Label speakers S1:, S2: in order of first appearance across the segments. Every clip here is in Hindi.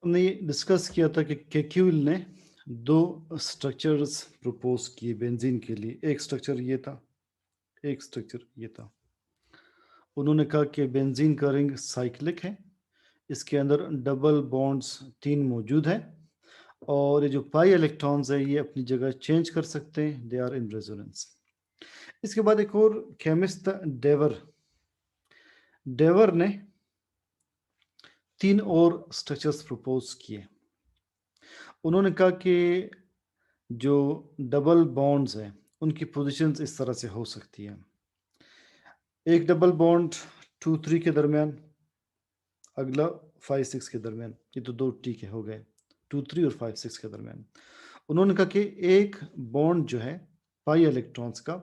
S1: हमने ये डिस्कस किया था कि केक्यूल ने 2 स्ट्रक्चर्स प्रपोज़ किए बेंज़ीन के लिए। एक स्ट्रक्चर ये था, एक स्ट्रक्चर ये था। उन्होंने कहा कि बेंज़ीन का रिंग साइक्लिक है, इसके अंदर डबल बॉन्ड्स 3 मौजूद हैं और ये जो पाई इलेक्ट्रॉन्स हैं ये अपनी जगह चेंज कर सकते हैं, दे आर इन रेजोनेंस। इसके बाद एक और केमिस्ट था डेवर। डेवर ने 3 और स्ट्रक्चर्स प्रपोज़ किए। उन्होंने कहा कि जो डबल बॉन्ड्स हैं, उनकी पोज़ीशंस इस तरह से हो सकती हैं। एक डबल बॉन्ड 2-3 के दरमियान, अगला 5-6 के दरमियान। ये तो 2 ठीक है, हो गए। 2-3 और 5-6 के दरमियान। उन्होंने कहा कि एक बॉन्ड जो है पाई इलेक्ट्रॉन्स का,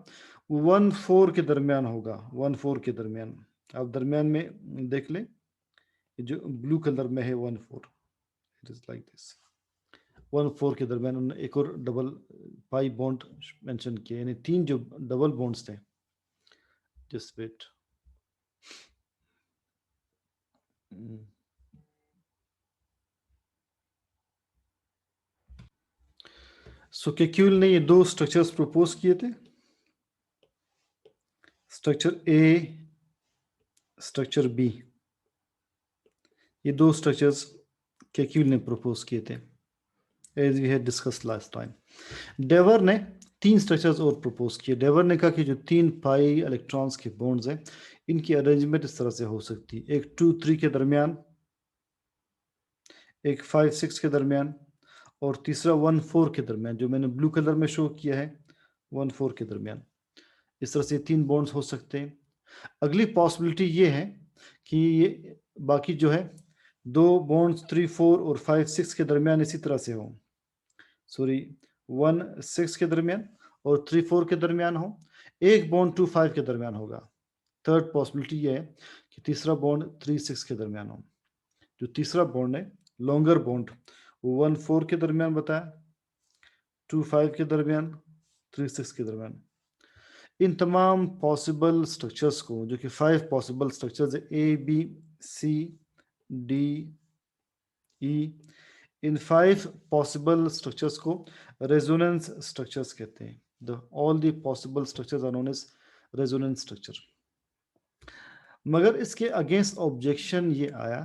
S1: वो 1-4 के दरमियान होगा, 1-4 के दरमियान। आप दरमियान में देख लें, ये जो ब्लू कलर में है 1-4, इट इज़ लाइक दिस। 1-4 के दरमियान उन्होंने एक और डबल पाई बॉन्ड मेंशन किए, यानी 3 जो डबल बॉन्ड्स थे। Just wait. सो केक्यूल ने ये 2 स्ट्रक्चर्स प्रपोज़ किए थे। Structure A, structure B. ये 2 स्ट्रक्चर्स केक्यूल ने प्रपोज़ किए थे, as we had discussed last time. Dewar ने 3 स्ट्रक्चर्स और प्रपोज़ किए। डेवर ने कहा कि जो 3 पाई इलेक्ट्रॉन्स के बॉन्ड्स हैं, इनकी अरेंजमेंट इस तरह से हो सकती है। एक 2-3 के दरमियान, एक 5-6 के दरमियान और तीसरा 1-4 के दरमियान, जो मैंने ब्लू कलर में शो किया है, 1-4 के दरमियान। इस तरह से 3 बॉन्ड्स हो सकते हैं। अगली पॉसिबिलिटी ये है कि ये बाकी जो है 2 बॉन्ड्स 3-4 और 5-6 के दरमियान इसी तरह से हों। सॉरी, 1-6 के दरमियान और 3-4 के दरमियान हो। एक बॉन्ड 2-5 के दरमियान होगा। थर्ड पॉसिबिलिटी ये है कि तीसरा बॉन्ड 3-6 के दरमियान हो। जो तीसरा बॉन्ड है, लॉन्गर बॉन्ड, वो 1-4 के दरमियान बताया, 2-5 के दरमियान, 3-6 के दरमियान। इन तमाम पॉसिबल स्ट्रक्चर्स को, जो कि 5 पॉसिबल स्ट्रक्चर्स है, A, B, C, D, E, इन 5 पॉसिबल स्ट्रक्चर्स को रेजोनेंस स्ट्रक्चर्स कहते हैं। All the possible structures are known as resonance structure. मगर इसके अगेंस्ट ऑब्जेक्शन ये आया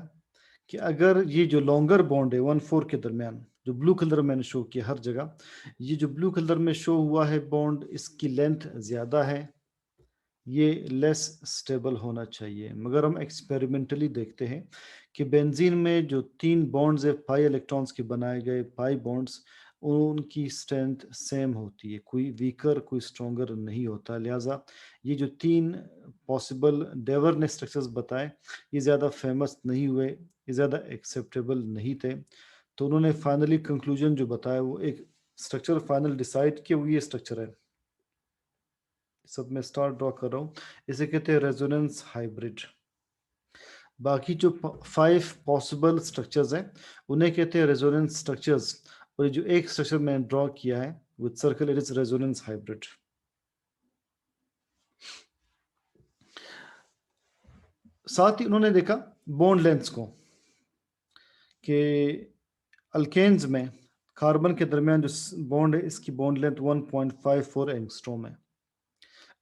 S1: कि अगर ये जो लॉन्गर बॉन्ड है 1-4 के दरमियान, जो ब्लू कलर मैंने शो किया हर जगह, ये जो ब्लू कलर में शो हुआ है बॉन्ड, इसकी लेंथ ज़्यादा है, ये लेस स्टेबल होना चाहिए। मगर हम एक्सपेरिमेंटली देखते हैं कि बेंजीन में जो 3 बॉन्ड्स है पाई इलेक्ट्रॉन्स के बनाए गए पाई बॉन्ड्स, उनकी स्ट्रेंथ सेम होती है, कोई वीकर कोई स्ट्रॉन्गर नहीं होता। लिहाजा ये जो 3 पॉसिबल डेवर ने स्ट्रक्चर्स बताए, ये ज़्यादा फेमस नहीं हुए, ये ज़्यादा एक्सेप्टेबल नहीं थे। तो उन्होंने फाइनली कंक्लूजन जो बताया, वो एक स्ट्रक्चर फाइनल डिसाइड किया, वो ये स्ट्रक्चर है। सब मैं स्टार ड्रॉ कर रहा हूँ, इसे कहते हैं रेजोनेंस हाइब्रिड। बाकी जो 5 पॉसिबल स्ट्रक्चर्स हैं, उन्हें कहते हैं रेजोनेंस स्ट्रक्चर्स, और ये जो एक स्ट्रक्चर मैंने ड्रॉ किया है with circle, it is resonance hybrid. साथ ही उन्होंने देखा बॉन्ड लेंथ्स को, कि अल्केन्स में कार्बन के दरमियान जो बॉन्ड है, इसकी बॉन्ड लेंथ 1.54 एंगस्ट्रॉम है।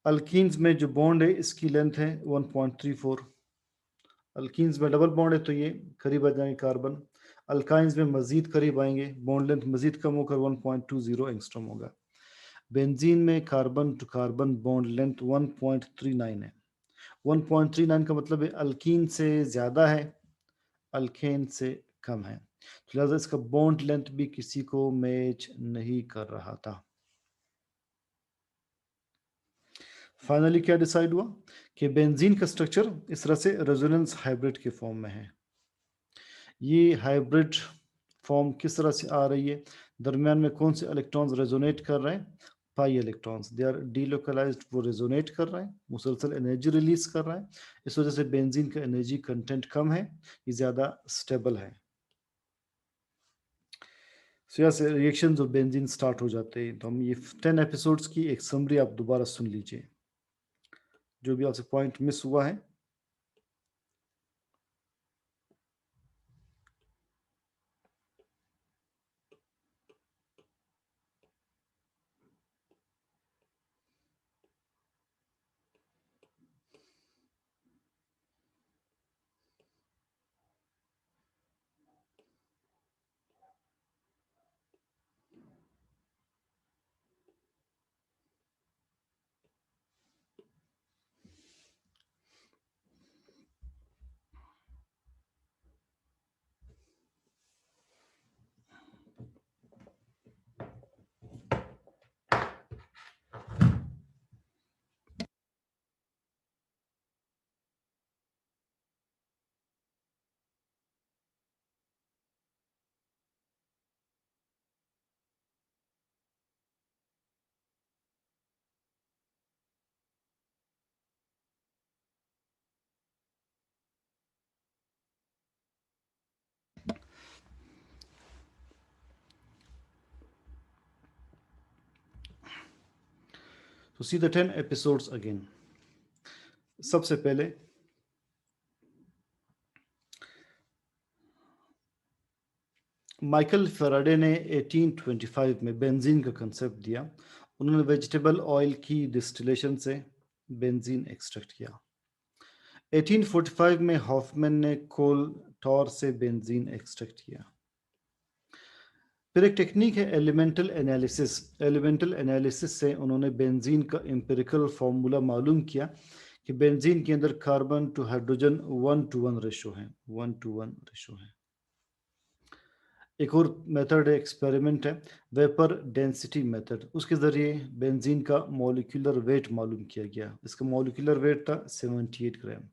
S1: अल्कीन्स में जो बॉन्ड है, इसकी लेंथ है 1.34। अल्कीन्स में डबल बॉन्ड है तो ये करीब आ जाएंगे कार्बन। अल्काइंस में मजीद करीब आएंगे, बॉन्ड लेंथ मजीद कम होकर 1.20 एंगस्ट्रॉम होगा। बेंजीन में carbon to carbon bond length 1.39 है। 1.39 का मतलब है अल्कीन से ज़्यादा है, अल्केन से कम है। तो लिहाजा इसका बॉन्ड लेंथ भी किसी को मैच नहीं कर रहा था। फाइनली क्या डिसाइड हुआ कि बेंजीन का स्ट्रक्चर इस तरह से रेजोनेंस हाइब्रिड के फॉर्म में है। ये हाइब्रिड फॉर्म किस तरह से आ रही है, दरमियान में कौन से इलेक्ट्रॉन्स रेजोनेट कर रहे हैं, pi electrons, they are delocalized, वो रेजोनेट कर रहे हैं, मुसलसल एनर्जी रिलीज कर रहे हैं। इस वजह से बेंजीन का एनर्जी कंटेंट कम है, ये ज़्यादा स्टेबल है। सो यहाँ से रिएक्शंस ऑफ बेंजीन स्टार्ट हो जाते हैं। तो हम ये 10 एपिसोड्स की एक समरी आप दोबारा सुन लीजिए, जो भी आपसे पॉइंट मिस हुआ है। तो सी द 10 एपिसोड्स अगेन। सबसे पहले माइकल फेराडे ने 1825 में बेंजीन का कंसेप्ट दिया। उन्होंने वेजिटेबल ऑयल की डिस्टिलेशन से बेंजीन एक्सट्रैक्ट किया। 1845 में हॉफमैन ने कोल टॉर से बेंजीन एक्सट्रैक्ट किया। फिर एक टेक्निक है एलिमेंटल एनालिसिस। एलिमेंटल एनालिसिस से उन्होंने बेंजीन का एम्पिरिकल फार्मूला मालूम किया कि बेंजीन के अंदर कार्बन टू हाइड्रोजन 1:1 रेशो है, 1:1 रेशो है। एक और मेथड है, एक्सपेरिमेंट है, वेपर डेंसिटी मेथड। उसके ज़रिए बेंजीन का मॉलिक्यूलर वेट मालूम किया गया। इसका मॉलिक्यूलर वेट था 78 ग्राम।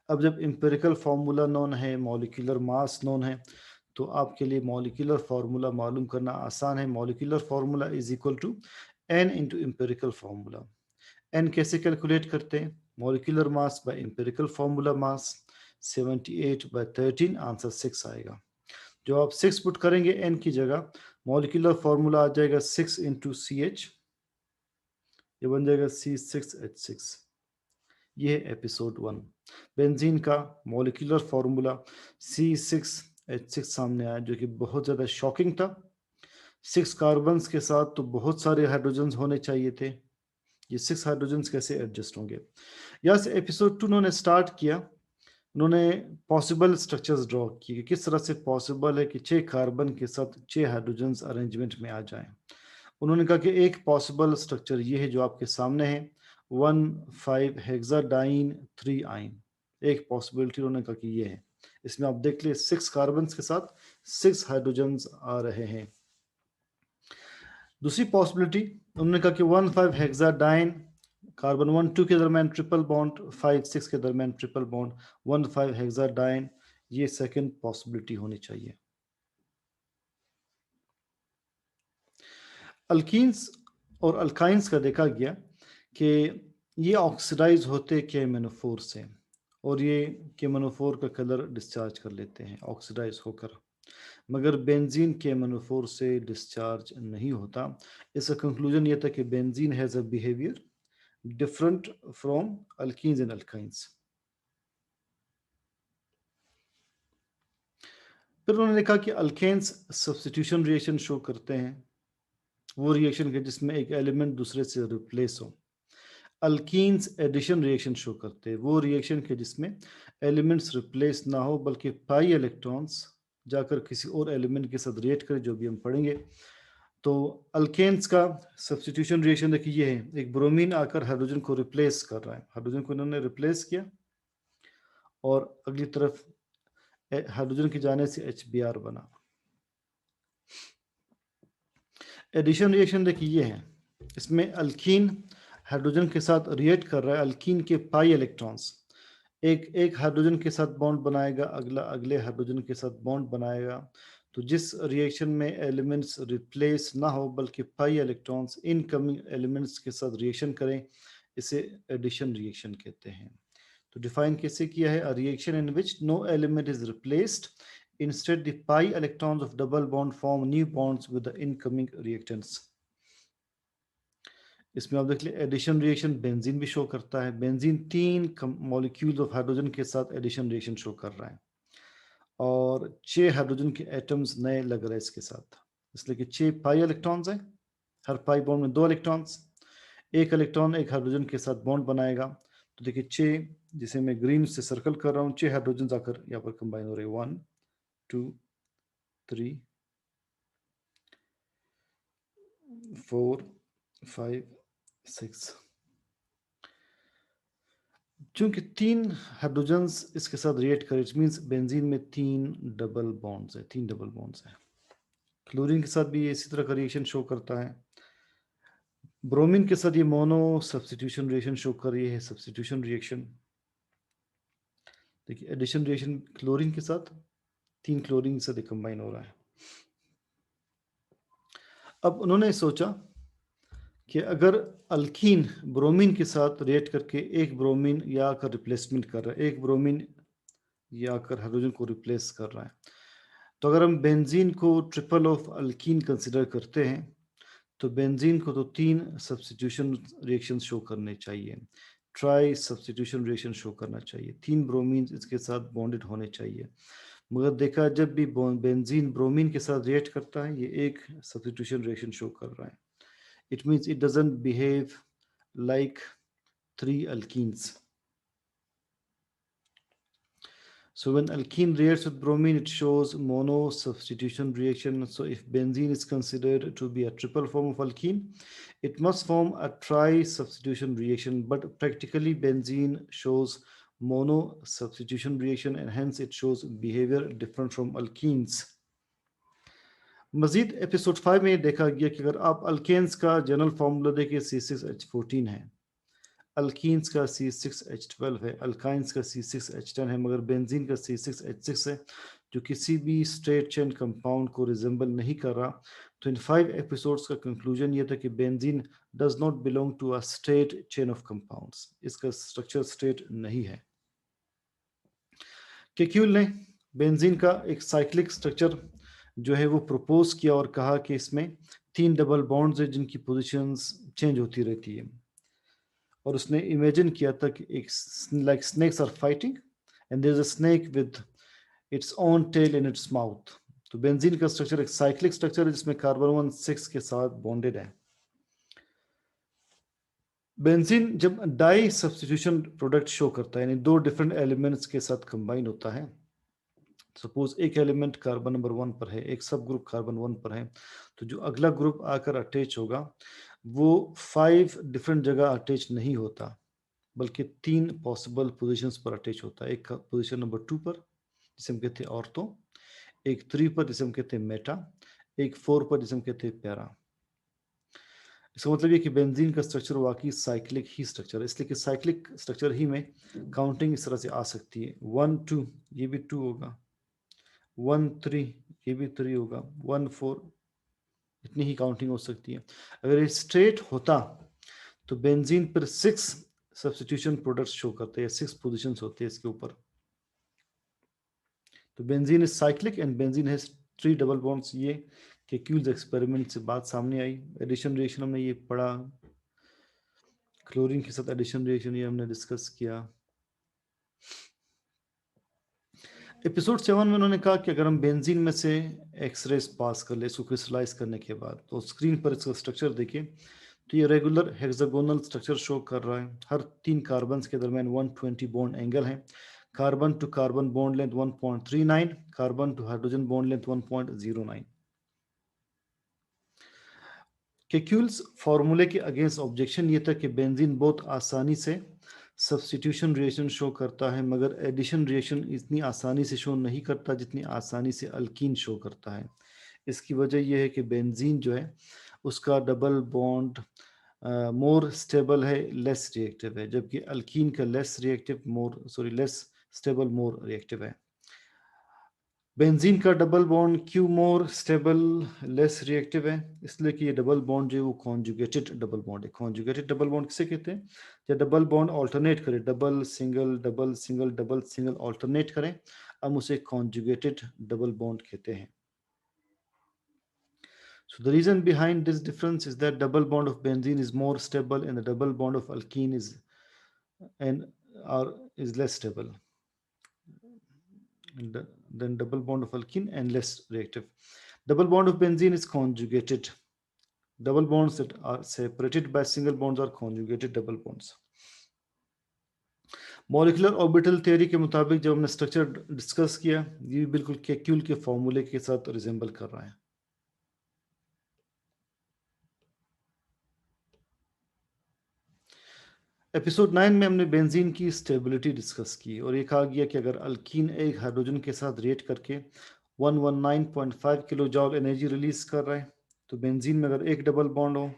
S1: अब जब एम्पिरिकल फार्मूला नोन है, मॉलिक्यूलर मास नोन है, तो आपके लिए मॉलिक्यूलर फार्मूला मालूम करना आसान है। Molecular formula is equal to n into empirical formula. N कैसे कैलकुलेट करते हैं? Molecular mass by empirical formula mass, 78/13, answer 6 आएगा। जो आप 6 पुट करेंगे एन की जगह, मॉलिक्यूलर फार्मूला आ जाएगा 6 इंटू सी एच, ये बन जाएगा C6H6। ये है एपिसोड 1। बेंजीन का मॉलिक्यूलर फार्मूला C6H6 सामने आया, जो कि बहुत ज़्यादा शॉकिंग था। 6 कार्बन्स के साथ तो बहुत सारे हाइड्रोजन्स होने चाहिए थे। ये 6 हाइड्रोजन्स कैसे एडजस्ट होंगे? यहाँ से एपिसोड 2 उन्होंने स्टार्ट किया। उन्होंने पॉसिबल स्ट्रक्चर्स ड्रॉ किए कि किस तरह से पॉसिबल है कि 6 कार्बन के साथ 6 हाइड्रोजन्स अरेंजमेंट में आ जाएं। उन्होंने कहा कि एक पॉसिबल स्ट्रक्चर ये है जो आपके सामने है, 1,5 हेक्साडाइन 3 आइन। एक पॉसिबिलिटी उन्होंने कहा कि ये है। इसमें आप देख लिए 6 कार्बन के साथ 6 हाइड्रोजन्स आ रहे हैं। दूसरी पॉसिबिलिटी उन्होंने कहा कि 1,5 हेक्साडाइन, कार्बन 1,2 के दरमियान ट्रिपल बॉन्ड, 5,6 के दरमियान ट्रिपल बॉन्ड, 1,5 हेक्साडाइन, ये सेकंड पॉसिबिलिटी होनी चाहिए। अल्कीन्स और अल्काइंस का देखा गया कि ये ऑक्सीडाइज होते KMnO4 से, और ये KMnO4 का कलर डिस्चार्ज कर लेते हैं ऑक्सीडाइज होकर, मगर बेंजीन KMnO4 से डिस्चार्ज नहीं होता। इसका कंक्लूजन ये था कि benzene has a behaviour different from alkenes and alkynes. फिर उन्होंने देखा कि अल्केन्स सब्स्टिट्यूशन रिएक्शन शो करते हैं, वो रिएक्शन के जिसमें एक एलिमेंट दूसरे से रिप्लेस हो। अल्कीन्स एडिशन रिएक्शन शो करते हैं, वो रिएक्शन के जिसमें एलिमेंट्स रिप्लेस ना हो बल्कि पाई इलेक्ट्रॉन्स जाकर किसी और एलिमेंट के साथ रिएक्ट करें, जो भी हम पढ़ेंगे। तो अल्केन्स का सब्स्टिट्यूशन रिएक्शन देखिए ये है, एक ब्रोमीन आकर हाइड्रोजन को रिप्लेस कर रहा है, हाइड्रोजन को इन्होंने रिप्लेस किया और अगली तरफ हाइड्रोजन के जाने से HBr बना। एडिशन रिएक्शन देखिए ये है, इसमें अल्कीन हाइड्रोजन के साथ रिएक्ट कर रहा है। अल्कीन के पाई इलेक्ट्रॉन्स एक हाइड्रोजन के साथ बॉन्ड बनाएगा, अगला अगले हाइड्रोजन के साथ बॉन्ड बनाएगा। तो जिस रिएक्शन में एलिमेंट्स रिप्लेस ना हो बल्कि पाई इलेक्ट्रॉन्स इनकमिंग एलिमेंट्स के साथ रिएक्शन करें, इसे एडिशन रिएक्शन कहते हैं। तो डिफाइन कैसे किया है? A reaction in which no element is replaced, instead the pi electrons of double bond form new bonds with the incoming reactants। इसमें आप देख लिए एडिशन रिएक्शन बेंजीन भी शो करता है। बेंजीन 3 मॉलिक्यूल्स ऑफ हाइड्रोजन के साथ एडिशन रिएक्शन शो कर रहा है और 6 हाइड्रोजन के एटम्स नए लग रहे हैं इसके साथ, इसलिए कि 6 पाई इलेक्ट्रॉन्स हैं, हर पाई बॉन्ड में 2 इलेक्ट्रॉन्स, एक इलेक्ट्रॉन एक हाइड्रोजन के साथ बॉन्ड बनाएगा। तो देखिए 6, जिसे मैं ग्रीन से सर्कल कर रहा हूँ, 6 हाइड्रोजन आकर यहाँ पर कंबाइन हो रहे हैं, 1 2 3 4 5 6। चूंकि 3 हाइड्रोजन्स इसके साथ रिएक्ट करें, इट मींस बेंजीन में 3 डबल बॉन्ड्स है, 3 डबल बॉन्ड्स है। क्लोरीन के साथ भी इसी तरह का रिएक्शन शो करता है। ब्रोमीन के साथ ये मोनो सब्स्टिट्यूशन रिएक्शन शो कर रही है, सब्स्टिट्यूशन रिएक्शन। देखिए एडिशन रिएक्शन क्लोरीन के साथ 3 क्लोरीन से कंबाइन हो रहा है। अब उन्होंने सोचा कि अगर अल्कीन ब्रोमीन के साथ रिएक्ट करके एक ब्रोमीन या आकर रिप्लेसमेंट कर रहा है, एक ब्रोमीन या आकर हाइड्रोजन को रिप्लेस कर रहा है, तो अगर हम बेंजीन को ट्रिपल ऑफ अल्कीन कंसिडर करते हैं तो बेंजीन को तो 3 सब्स्टिट्यूशन रिएक्शन शो करने चाहिए। ट्राई सब्स्टिट्यूशन रिएक्शन शो करना चाहिए। 3 ब्रोमीन इसके साथ बॉन्डेड होने चाहिए। मगर देखा जब भी बेंजीन ब्रोमीन के साथ रिएक्ट करता है, ये एक सब्स्टिट्यूशन रिएक्शन शो कर रहा है। It means it doesn't behave like 3 alkenes. So when alkene reacts with bromine, it shows mono substitution reaction. So if benzene is considered to be a triple form of alkene, it must form a tri-substitution reaction. But practically, benzene shows mono substitution reaction, and hence it shows behavior different from alkenes. मजीद एपिसोड 5 में देखा गया कि अगर आप अल्केन्स का जनरल फार्मूला देखिए C6H14 है, अल्कीन्स का C6H12 है, अल्काइंस का C6H10 है, मगर बेंजीन का C6H6 है, जो किसी भी स्ट्रेट चेन कंपाउंड को रिजेंबल नहीं कर रहा। तो इन 5 एपिसोड्स का कंक्लूजन ये था कि benzene does not belong to a straight chain of compounds, इसका स्ट्रक्चर स्ट्रेट नहीं है। केक्यूल ने बेंजीन का एक साइक्लिक स्ट्रक्चर जो है वो प्रपोज किया और कहा कि इसमें 3 डबल बॉन्ड्स है जिनकी पोजीशंस चेंज होती रहती है, और उसने इमेजिन किया था कि एक like snakes are fighting and there is a snake with its own tail in its mouth. तो बेंजीन का स्ट्रक्चर एक साइक्लिक स्ट्रक्चर है जिसमें कार्बन 6 के साथ बॉन्डेड है। बेंजीन जब डाई सब्स्टिट्यूशन प्रोडक्ट शो करता है, यानी 2 डिफरेंट एलिमेंट्स के साथ कंबाइन होता है, सपोज एक एलिमेंट कार्बन नंबर 1 पर है, एक सब ग्रुप कार्बन 1 पर है, तो जो अगला ग्रुप आकर अटैच होगा वो 5 डिफरेंट जगह अटैच नहीं होता, बल्कि 3 पॉसिबल पोजीशंस पर अटैच होता है। एक पोजीशन नंबर 2 पर जिसे हम कहते हैं ऑर्थो, एक 3 पर जिसे हम कहते हैं मेटा, एक 4 पर जिसे हम कहते हैं पैरा। इसका मतलब ये कि बेंजीन का स्ट्रक्चर वाकई साइक्लिक ही स्ट्रक्चर है, इसलिए कि साइक्लिक स्ट्रक्चर ही में काउंटिंग इस तरह से आ सकती है। 1 2 ये भी 2 होगा, 1 3 ये भी 3 होगा, 1 4 इतनी ही काउंटिंग हो सकती है। अगर ये स्ट्रेट होता तो बेंजीन पर 6 सब्स्टिट्यूशन प्रोडक्ट्स शो करते हैं, 6 पोजीशंस होते हैं इसके ऊपर। तो benzene is cyclic and benzene has 3 double bonds. ये केक्यूल्स एक्सपेरिमेंट से बात सामने आई। एडिशन रिएक्शन हमने ये पढ़ा, क्लोरीन के साथ एडिशन रिएक्शन ये हमने डिस्कस किया। एपिसोड 7 में उन्होंने कहा कि अगर हम बेंजीन में से एक्सरेस पास कर ले इसको क्रिस्टलाइज करने के बाद, तो स्क्रीन पर इसका स्ट्रक्चर देखिए, तो ये रेगुलर हेक्सागोनल स्ट्रक्चर शो कर रहा है। हर 3 कार्बन्स के दरमियान 120 बॉन्ड एंगल है। Carbon to carbon bond length 1.39, carbon to hydrogen bond length 1.09। Kekule's फार्मूले के अगेंस्ट ऑब्जेक्शन ये था कि बेंजीन बहुत आसानी से सब्स्टिट्यूशन रिएक्शन शो करता है, मगर एडिशन रिएक्शन इतनी आसानी से शो नहीं करता जितनी आसानी से अल्कीन शो करता है। इसकी वजह यह है कि बेंजीन जो है उसका डबल बॉन्ड मोर स्टेबल है, लेस रिएक्टिव है, जबकि अल्कीन का लेस स्टेबल मोर रिएक्टिव है। बेंजीन का double bond Q more stable less reactive है, इसलिए कि ये डबल बॉन्ड जो है वो कॉन्जुगेटेड डबल बॉन्ड है। कॉन्जुगेटेड डबल बॉन्ड किसे कहते हैं? जब डबल बॉन्ड ऑल्टरनेट करे, double single double single double single alternate करें, हम उसे कॉन्जुगेटेड डबल बॉन्ड कहते हैं। So the reason behind this difference is that double bond of benzene is more stable and the double bond of alkene is less stable than double bond of alkene and less reactive. Double bond of benzene is conjugated. Double bonds that are separated by single bonds are conjugated double bonds. Molecular orbital theory के मुताबिक जब हमने स्ट्रक्चर डिस्कस किया, ये बिल्कुल केक्यूल के फॉर्मूले के साथ रिजेंबल कर रहा है। एपिसोड 9 में हमने बेंजीन की स्टेबिलिटी डिस्कस की और ये कहा गया कि अगर अल्कीन एक हाइड्रोजन के साथ रिएक्ट करके 119.5 किलो जॉल एनर्जी रिलीज कर रहा है, तो बेंजीन में अगर एक डबल बॉन्ड हो,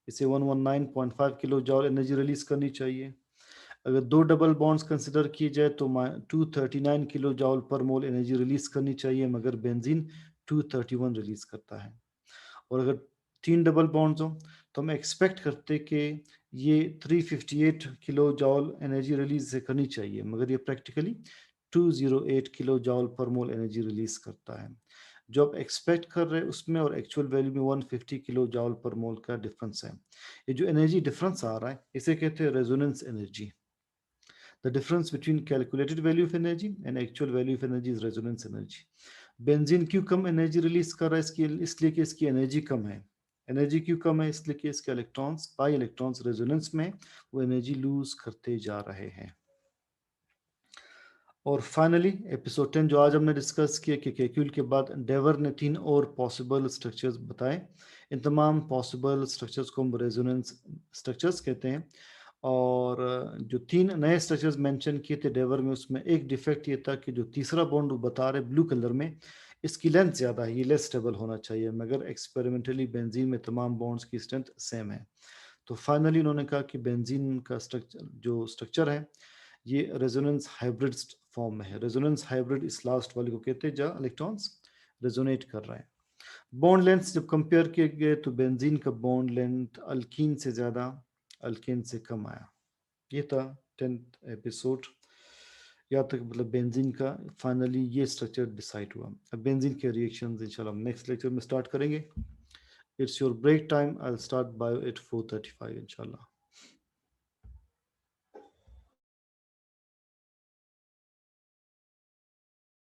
S1: इसे 119.5 किलो जॉल एनर्जी रिलीज करनी चाहिए। अगर 2 डबल बॉन्ड्स कंसिडर किए जाए तो 239 किलो जॉल पर मोल एनर्जी रिलीज करनी चाहिए, मगर बेंजीन 231 रिलीज करता है। और अगर 3 डबल बॉन्ड्स हो तो हम एक्सपेक्ट करते कि ये 358 किलो जॉल एनर्जी रिलीज से करनी चाहिए, मगर ये प्रैक्टिकली 208 किलो जॉल पर मोल एनर्जी रिलीज करता है। जो आप एक्सपेक्ट कर रहे हैं उसमें और एक्चुअल वैल्यू में 150 किलो जॉल पर मोल का डिफरेंस है। ये जो एनर्जी डिफरेंस आ रहा है इसे कहते हैं resonance energy. The difference between calculated value of energy and actual value of energy is resonance energy. Benzene क्यों कम एनर्जी रिलीज कर रहा है इसकी, इसलिए कि इसकी एनर्जी कम है। एनर्जी क्यों कम है, इसलिए कि इसके इलेक्ट्रॉन्स पाई इलेक्ट्रॉन्स रेजोनेंस में वो एनर्जी लूज करते जा रहे हैं। और फाइनली एपिसोड 10 जो आज हमने डिस्कस किया कि केक्यूल के बाद डेवर ने 3 और पॉसिबल स्ट्रक्चर्स बताए। इन तमाम पॉसिबल स्ट्रक्चर्स को हम रेजोनेंस स्ट्रक्चर्स कहते हैं। और जो 3 नए स्ट्रक्चर्स मेंशन किए थे डेवर में, उसमें एक डिफेक्ट ये था कि जो तीसरा बॉन्ड बता रहे ब्लू कलर में, इसकी लेंथ ज़्यादा है, ये लेस स्टेबल होना चाहिए, मगर एक्सपेरिमेंटली बेंजीन में तमाम बॉन्ड्स की स्ट्रेंथ सेम है। तो फाइनली उन्होंने कहा कि बेंजीन का स्ट्रक्चर है ये रेजोनेंस हाइब्रिड फॉर्म में है। रेजोनेंस हाइब्रिड इस लास्ट वाले को कहते हैं जहाँ इलेक्ट्रॉन्स रेजोनेट कर रहे हैं। बॉन्ड लेंथ जब कंपेयर किए गए तो बेंजीन का बॉन्ड लेंथ अल्कीन से ज़्यादा, अल्केन से कम आया। ये था 10th एपिसोड। यहाँ तक मतलब बेंजीन का फाइनली ये स्ट्रक्चर डिसाइड हुआ। अब बेंजीन के रिएक्शंस इंशाल्लाह हम नेक्स्ट लेक्चर में स्टार्ट करेंगे। It's your break time, I will start bio at 4:35 इंशाल्लाह।